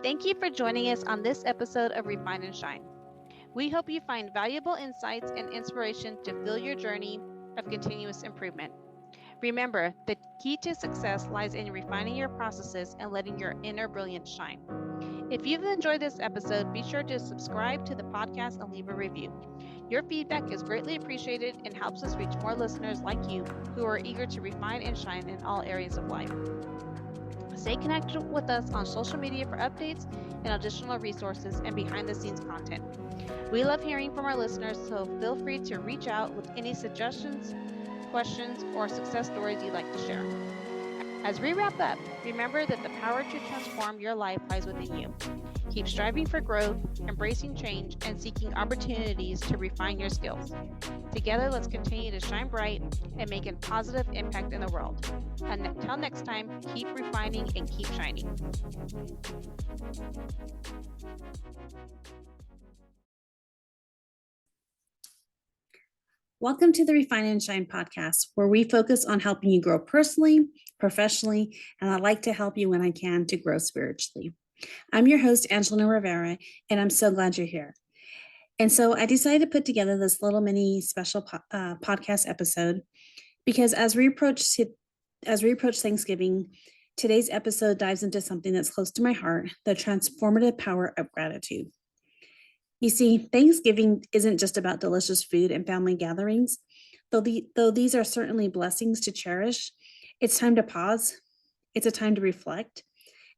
Thank you for joining us on this episode of Refine and Shine. We hope you find valuable insights and inspiration to fuel your journey of continuous improvement. Remember, the key to success lies in refining your processes and letting your inner brilliance shine. If you've enjoyed this episode, be sure to subscribe to the podcast and leave a review. Your feedback is greatly appreciated and helps us reach more listeners like you who are eager to refine and shine in all areas of life. Stay connected with us on social media for updates and additional resources and behind the scenes content. We love hearing from our listeners, so feel free to reach out with any suggestions, questions, or success stories you'd like to share. As we wrap up, remember that the power to transform your life lies within you. Keep striving for growth, embracing change, and seeking opportunities to refine your skills. Together, let's continue to shine bright and make a positive impact in the world. Until next time, keep refining and keep shining. Welcome to the Refine and Shine podcast, where we focus on helping you grow personally, professionally, and I like to help you when I can to grow spiritually. I'm your host, Angelina Rivera, and I'm so glad you're here. And so I decided to put together this little mini special podcast episode because as we approach Thanksgiving, today's episode dives into something that's close to my heart: the transformative power of gratitude. You see, Thanksgiving isn't just about delicious food and family gatherings, though these are certainly blessings to cherish. It's time to pause, it's a time to reflect,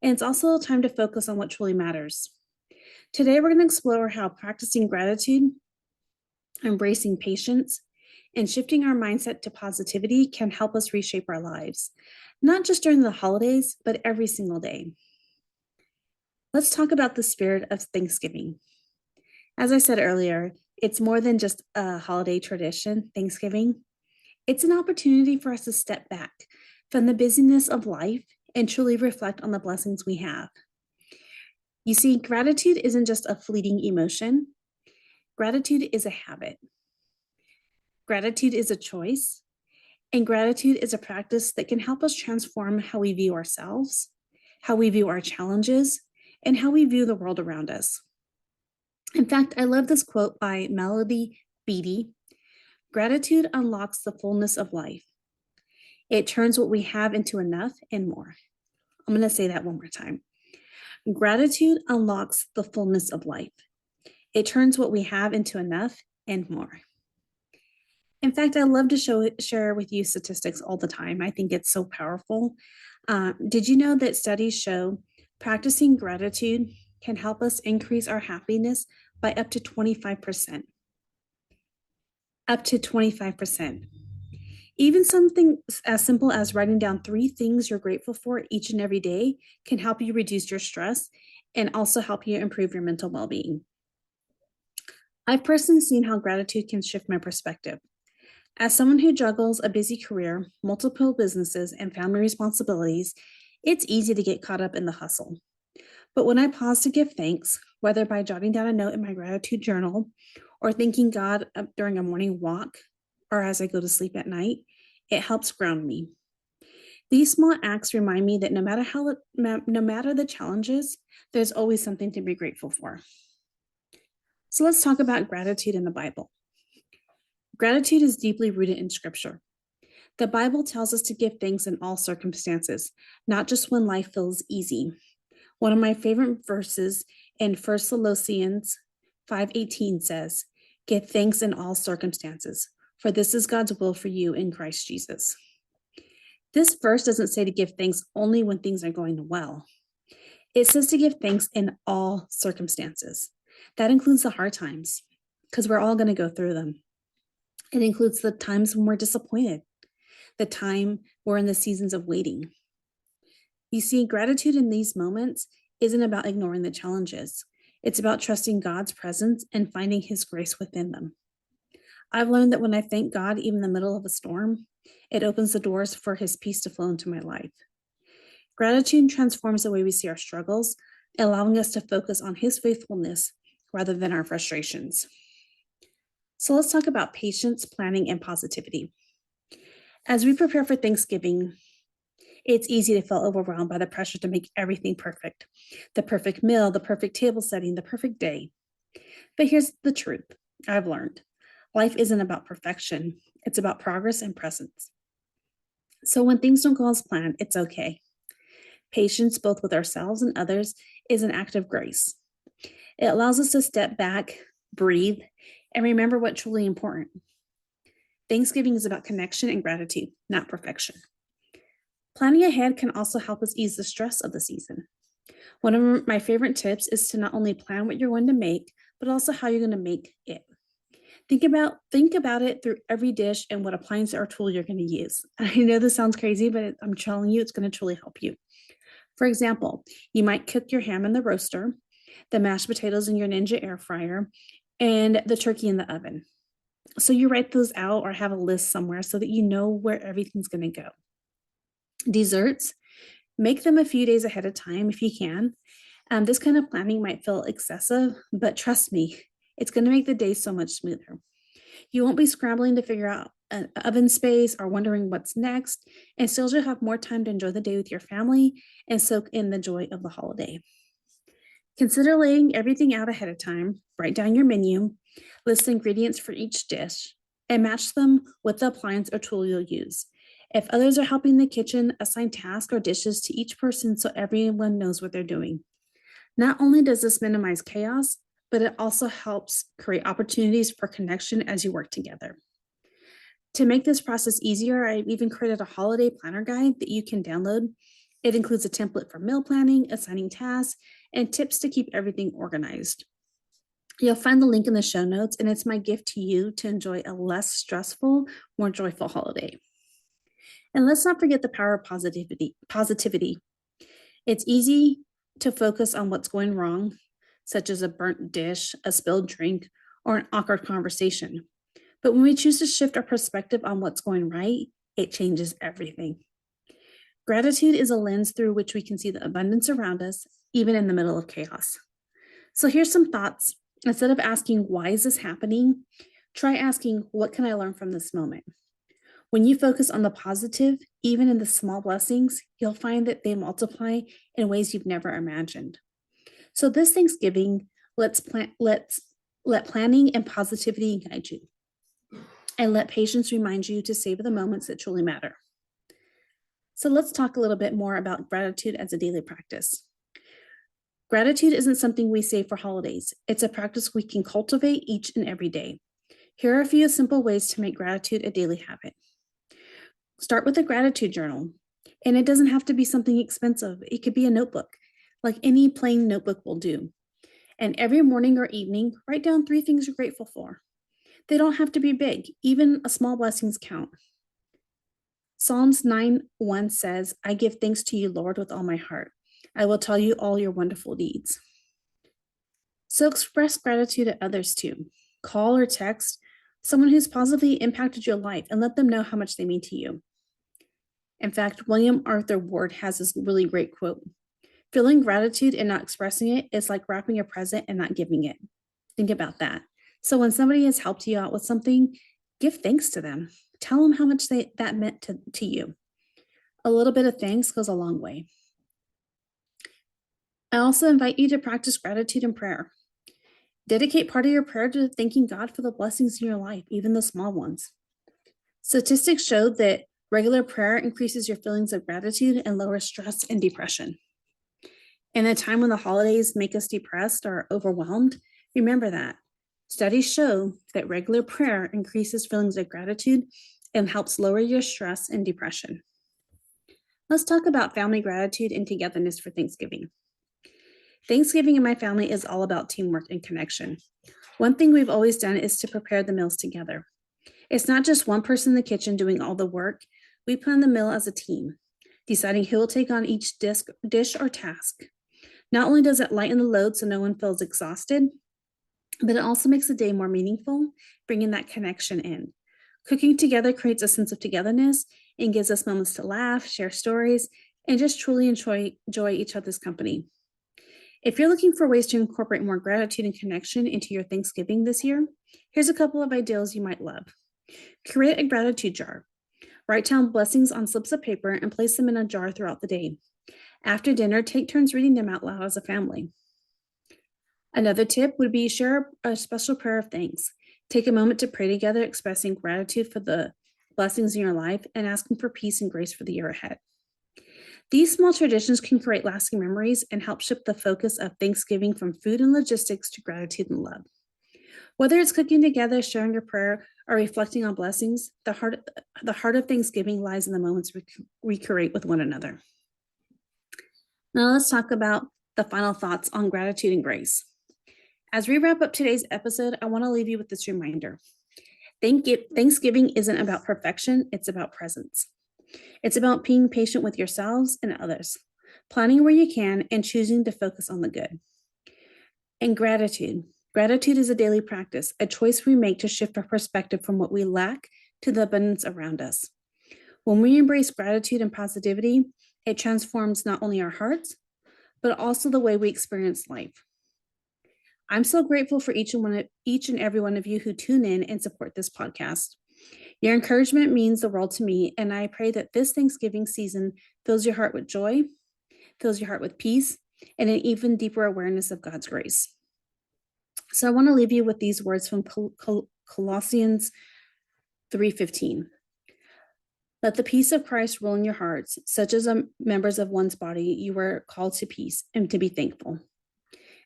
and it's also a time to focus on what truly matters. Today, we're going to explore how practicing gratitude, embracing patience, and shifting our mindset to positivity can help us reshape our lives, not just during the holidays, but every single day. Let's talk about the spirit of Thanksgiving. As I said earlier, it's more than just a holiday tradition, Thanksgiving. It's an opportunity for us to step back from the busyness of life and truly reflect on the blessings we have. You see, gratitude isn't just a fleeting emotion. Gratitude is a habit. Gratitude is a choice. And gratitude is a practice that can help us transform how we view ourselves, how we view our challenges, and how we view the world around us. In fact, I love this quote by Melody Beattie. Gratitude unlocks the fullness of life. It turns what we have into enough and more. I'm going to say that one more time. Gratitude unlocks the fullness of life. It turns what we have into enough and more. In fact, I love to share with you statistics all the time. I think it's so powerful. Did you know that studies show practicing gratitude can help us increase our happiness by up to 25%. Up to 25%. Even something as simple as writing down 3 things you're grateful for each and every day can help you reduce your stress and also help you improve your mental well-being. I've personally seen how gratitude can shift my perspective. As someone who juggles a busy career, multiple businesses, and family responsibilities, it's easy to get caught up in the hustle. But when I pause to give thanks, whether by jotting down a note in my gratitude journal or thanking God during a morning walk or as I go to sleep at night, it helps ground me. These small acts remind me that no matter the challenges, there's always something to be grateful for. So let's talk about gratitude in the Bible. Gratitude is deeply rooted in Scripture. The Bible tells us to give thanks in all circumstances, not just when life feels easy. One of my favorite verses in 1 Thessalonians 5:18 says, "Give thanks in all circumstances, for this is God's will for you in Christ Jesus." This verse doesn't say to give thanks only when things are going well. It says to give thanks in all circumstances. That includes the hard times, because we're all going to go through them. It includes the times when we're disappointed, the time we're in the seasons of waiting. You see, gratitude in these moments isn't about ignoring the challenges. It's about trusting God's presence and finding His grace within them. I've learned that when I thank God, even in the middle of a storm, it opens the doors for His peace to flow into my life. Gratitude transforms the way we see our struggles, allowing us to focus on His faithfulness rather than our frustrations. So let's talk about patience, planning, and positivity. As we prepare for Thanksgiving, It's easy to feel overwhelmed by the pressure to make everything perfect. The perfect meal, the perfect table setting, the perfect day. But here's the truth I've learned. Life isn't about perfection. It's about progress and presence. So when things don't go as planned, it's okay. Patience, both with ourselves and others, is an act of grace. It allows us to step back, breathe, and remember what's truly important. Thanksgiving is about connection and gratitude, not perfection. Planning ahead can also help us ease the stress of the season. One of my favorite tips is to not only plan what you're going to make, but also how you're going to make it. Think about it through every dish and what appliance or tool you're going to use. I know this sounds crazy, but I'm telling you, it's going to truly help you. For example, you might cook your ham in the roaster, the mashed potatoes in your Ninja air fryer, and the turkey in the oven. So you write those out or have a list somewhere so that you know where everything's going to go. Desserts, make them a few days ahead of time if you can. This kind of planning might feel excessive, but trust me, it's going to make the day so much smoother. You won't be scrambling to figure out an oven space or wondering what's next. Instead, you'll have more time to enjoy the day with your family and soak in the joy of the holiday. Consider laying everything out ahead of time. Write down your menu, list the ingredients for each dish, and match them with the appliance or tool you'll use. If others are helping in the kitchen, assign tasks or dishes to each person so everyone knows what they're doing. Not only does this minimize chaos, but it also helps create opportunities for connection as you work together. To make this process easier, I've even created a holiday planner guide that you can download. It includes a template for meal planning, assigning tasks, and tips to keep everything organized. You'll find the link in the show notes, and it's my gift to you to enjoy a less stressful, more joyful holiday. And let's not forget the power of positivity. It's easy to focus on what's going wrong, such as a burnt dish, a spilled drink, or an awkward conversation. But when we choose to shift our perspective on what's going right, it changes everything. Gratitude is a lens through which we can see the abundance around us, even in the middle of chaos. So here's some thoughts. Instead of asking, why is this happening? Try asking, what can I learn from this moment? When you focus on the positive, even in the small blessings, you'll find that they multiply in ways you've never imagined. So this Thanksgiving, let planning and positivity guide you. And let patience remind you to savor the moments that truly matter. So let's talk a little bit more about gratitude as a daily practice. Gratitude isn't something we say for holidays. It's a practice we can cultivate each and every day. Here are a few simple ways to make gratitude a daily habit. Start with a gratitude journal. And it doesn't have to be something expensive. It could be a notebook, like any plain notebook will do. And every morning or evening, write down 3 things you're grateful for. They don't have to be big. Even small blessings count. Psalms 9:1 says, I give thanks to you, Lord, with all my heart. I will tell you all your wonderful deeds. So express gratitude to others too. Call or text someone who's positively impacted your life and let them know how much they mean to you. In fact, William Arthur Ward has this really great quote. Feeling gratitude and not expressing it is like wrapping a present and not giving it. Think about that. So when somebody has helped you out with something, give thanks to them. Tell them how much that meant to you. A little bit of thanks goes a long way. I also invite you to practice gratitude in prayer. Dedicate part of your prayer to thanking God for the blessings in your life, even the small ones. Statistics show that regular prayer increases your feelings of gratitude and lowers stress and depression. In a time when the holidays make us depressed or overwhelmed, remember that. Studies show that regular prayer increases feelings of gratitude and helps lower your stress and depression. Let's talk about family gratitude and togetherness for Thanksgiving. Thanksgiving in my family is all about teamwork and connection. One thing we've always done is to prepare the meals together. It's not just one person in the kitchen doing all the work. We plan the meal as a team, deciding who will take on each dish or task. Not only does it lighten the load so no one feels exhausted, but it also makes the day more meaningful, bringing that connection in. Cooking together creates a sense of togetherness and gives us moments to laugh, share stories, and just truly enjoy each other's company. If you're looking for ways to incorporate more gratitude and connection into your Thanksgiving this year, here's a couple of ideas you might love. Create a gratitude jar. Write down blessings on slips of paper and place them in a jar throughout the day. After dinner, take turns reading them out loud as a family. Another tip would be share a special prayer of thanks. Take a moment to pray together, expressing gratitude for the blessings in your life and asking for peace and grace for the year ahead. These small traditions can create lasting memories and help shift the focus of Thanksgiving from food and logistics to gratitude and love. Whether it's cooking together, sharing a prayer, or reflecting on blessings, the heart of Thanksgiving lies in the moments we create with one another. Now let's talk about the final thoughts on gratitude and grace. As we wrap up today's episode, I want to leave you with this reminder. Thanksgiving isn't about perfection, it's about presence. It's about being patient with yourselves and others, planning where you can, and choosing to focus on the good. And gratitude. Gratitude is a daily practice, a choice we make to shift our perspective from what we lack to the abundance around us. When we embrace gratitude and positivity, it transforms not only our hearts, but also the way we experience life. I'm so grateful for each and every one of you who tune in and support this podcast. Your encouragement means the world to me, and I pray that this Thanksgiving season fills your heart with joy, fills your heart with peace, and an even deeper awareness of God's grace. So I want to leave you with these words from Colossians 3:15. Let the peace of Christ rule in your hearts, such as members of one's body, you were called to peace and to be thankful.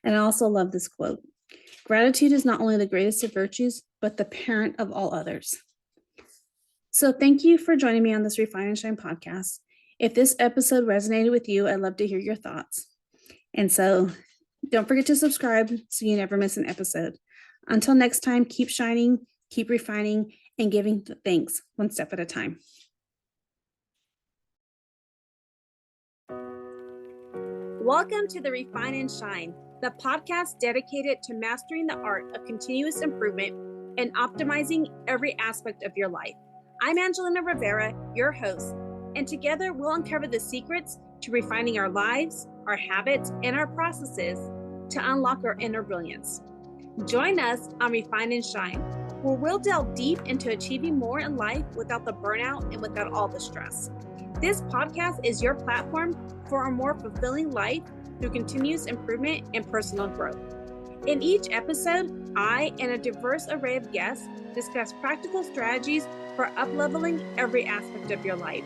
And I also love this quote. Gratitude is not only the greatest of virtues, but the parent of all others. So thank you for joining me on this Refine and Shine podcast. If this episode resonated with you, I'd love to hear your thoughts. And so don't forget to subscribe so you never miss an episode. Until next time, keep shining, keep refining, and giving thanks one step at a time. Welcome to the Refine and Shine, the podcast dedicated to mastering the art of continuous improvement and optimizing every aspect of your life. I'm Angelina Rivera, your host, and together we'll uncover the secrets to refining our lives, our habits, and our processes to unlock our inner brilliance. Join us on Refine and Shine, where we'll delve deep into achieving more in life without the burnout and without all the stress. This podcast is your platform for a more fulfilling life through continuous improvement and personal growth. In each episode, I and a diverse array of guests discuss practical strategies for up-leveling every aspect of your life.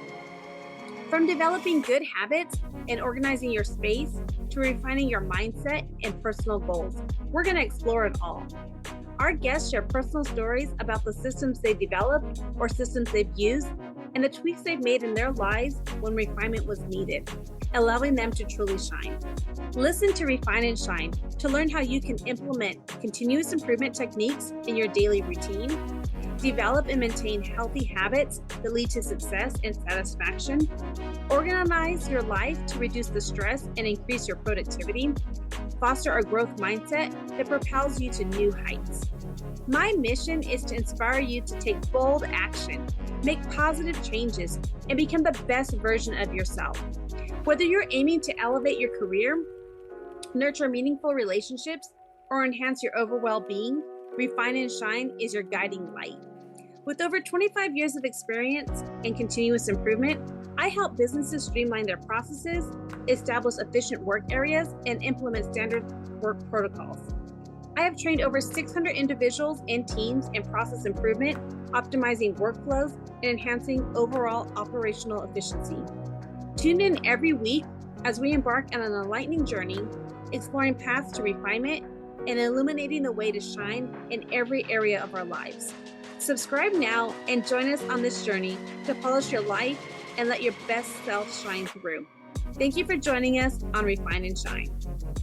From developing good habits and organizing your space to refining your mindset and personal goals, we're going to explore it all. Our guests share personal stories about the systems they developed or systems they've used and the tweaks they've made in their lives when refinement was needed, allowing them to truly shine. Listen to Refine and Shine to learn how you can implement continuous improvement techniques in your daily routine, develop and maintain healthy habits that lead to success and satisfaction, organize your life to reduce the stress and increase your productivity, foster a growth mindset that propels you to new heights. My mission is to inspire you to take bold action, make positive changes, and become the best version of yourself. Whether you're aiming to elevate your career, nurture meaningful relationships, or enhance your overall well-being, Refine and Shine is your guiding light. With over 25 years of experience in continuous improvement, I help businesses streamline their processes, establish efficient work areas, and implement standard work protocols. I have trained over 600 individuals and teams in process improvement, optimizing workflows, and enhancing overall operational efficiency. Tune in every week as we embark on an enlightening journey, exploring paths to refinement and illuminating the way to shine in every area of our lives. Subscribe now and join us on this journey to polish your life and let your best self shine through. Thank you for joining us on Refine and Shine.